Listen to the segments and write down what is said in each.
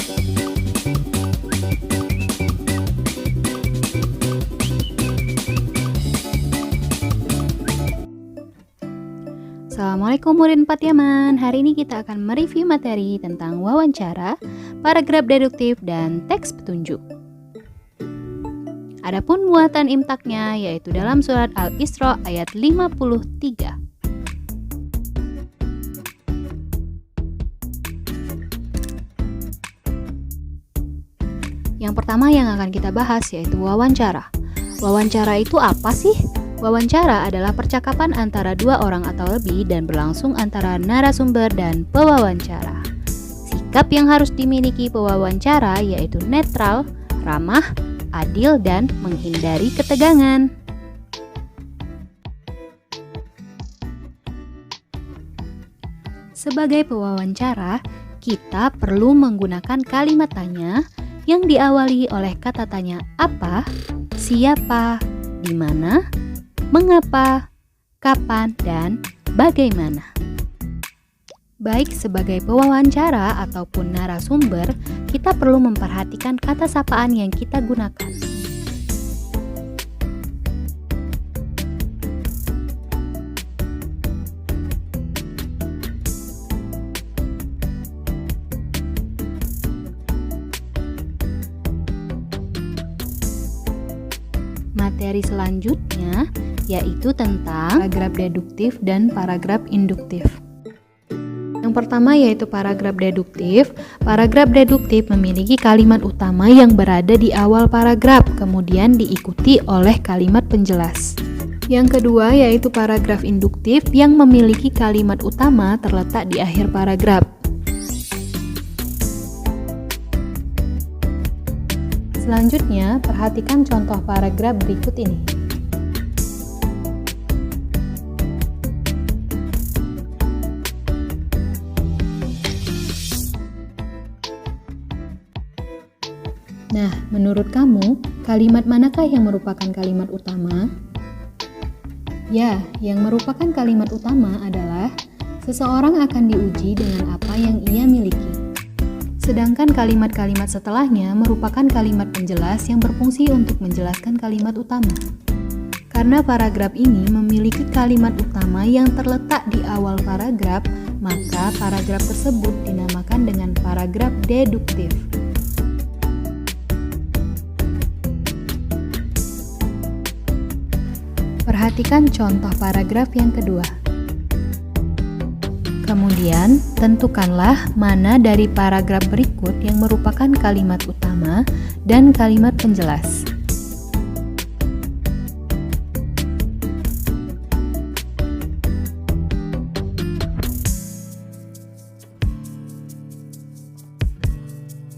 Assalamualaikum murid 4 Yaman. Hari ini kita akan mereview materi tentang wawancara, paragraf deduktif, dan teks petunjuk. Adapun muatan imtaknya yaitu dalam surat Al-Isra ayat 53. Yang pertama yang akan kita bahas yaitu wawancara. Wawancara itu apa sih? Wawancara adalah percakapan antara dua orang atau lebih dan berlangsung antara narasumber dan pewawancara. Sikap yang harus dimiliki pewawancara yaitu netral, ramah, adil, dan menghindari ketegangan. Sebagai pewawancara, kita perlu menggunakan kalimat tanya yang diawali oleh kata tanya apa, siapa, di mana, mengapa, kapan, dan bagaimana. Baik sebagai pewawancara ataupun narasumber, kita perlu memperhatikan kata sapaan yang kita gunakan. Materi selanjutnya yaitu tentang paragraf deduktif dan paragraf induktif. Yang pertama yaitu paragraf deduktif. Paragraf deduktif memiliki kalimat utama yang berada di awal paragraf, kemudian diikuti oleh kalimat penjelas. Yang kedua yaitu paragraf induktif yang memiliki kalimat utama terletak di akhir paragraf. Selanjutnya, perhatikan contoh paragraf berikut ini. Nah, menurut kamu, kalimat manakah yang merupakan kalimat utama? Ya, yang merupakan kalimat utama adalah seseorang akan diuji dengan apa yang ia miliki. Sedangkan kalimat-kalimat setelahnya merupakan kalimat penjelas yang berfungsi untuk menjelaskan kalimat utama. Karena paragraf ini memiliki kalimat utama yang terletak di awal paragraf, maka paragraf tersebut dinamakan dengan paragraf deduktif. Perhatikan contoh paragraf yang kedua. Kemudian, tentukanlah mana dari paragraf berikut yang merupakan kalimat utama dan kalimat penjelas.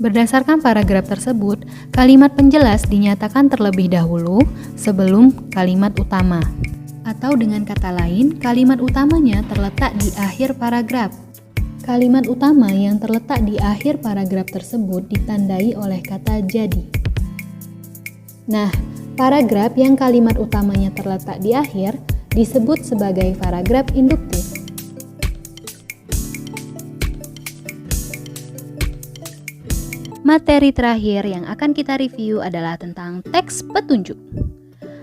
Berdasarkan paragraf tersebut, kalimat penjelas dinyatakan terlebih dahulu sebelum kalimat utama. Atau dengan kata lain, kalimat utamanya terletak di akhir paragraf. Kalimat utama yang terletak di akhir paragraf tersebut ditandai oleh kata jadi. Nah, paragraf yang kalimat utamanya terletak di akhir disebut sebagai paragraf induktif. Materi terakhir yang akan kita review adalah tentang teks petunjuk.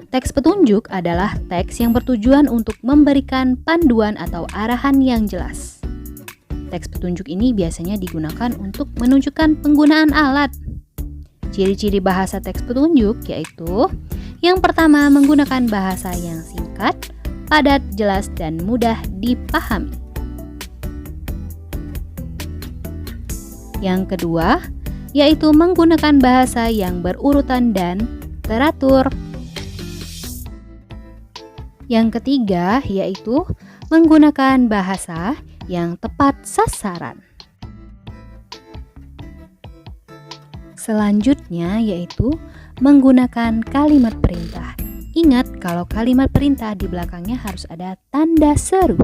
Teks petunjuk adalah teks yang bertujuan untuk memberikan panduan atau arahan yang jelas. Teks petunjuk ini biasanya digunakan untuk menunjukkan penggunaan alat. Ciri-ciri bahasa teks petunjuk yaitu: yang pertama, menggunakan bahasa yang singkat, padat, jelas, dan mudah dipahami. Yang kedua, yaitu menggunakan bahasa yang berurutan dan teratur. Yang ketiga, yaitu menggunakan bahasa yang tepat sasaran. Selanjutnya, yaitu menggunakan kalimat perintah. Ingat, kalau kalimat perintah di belakangnya harus ada tanda seru.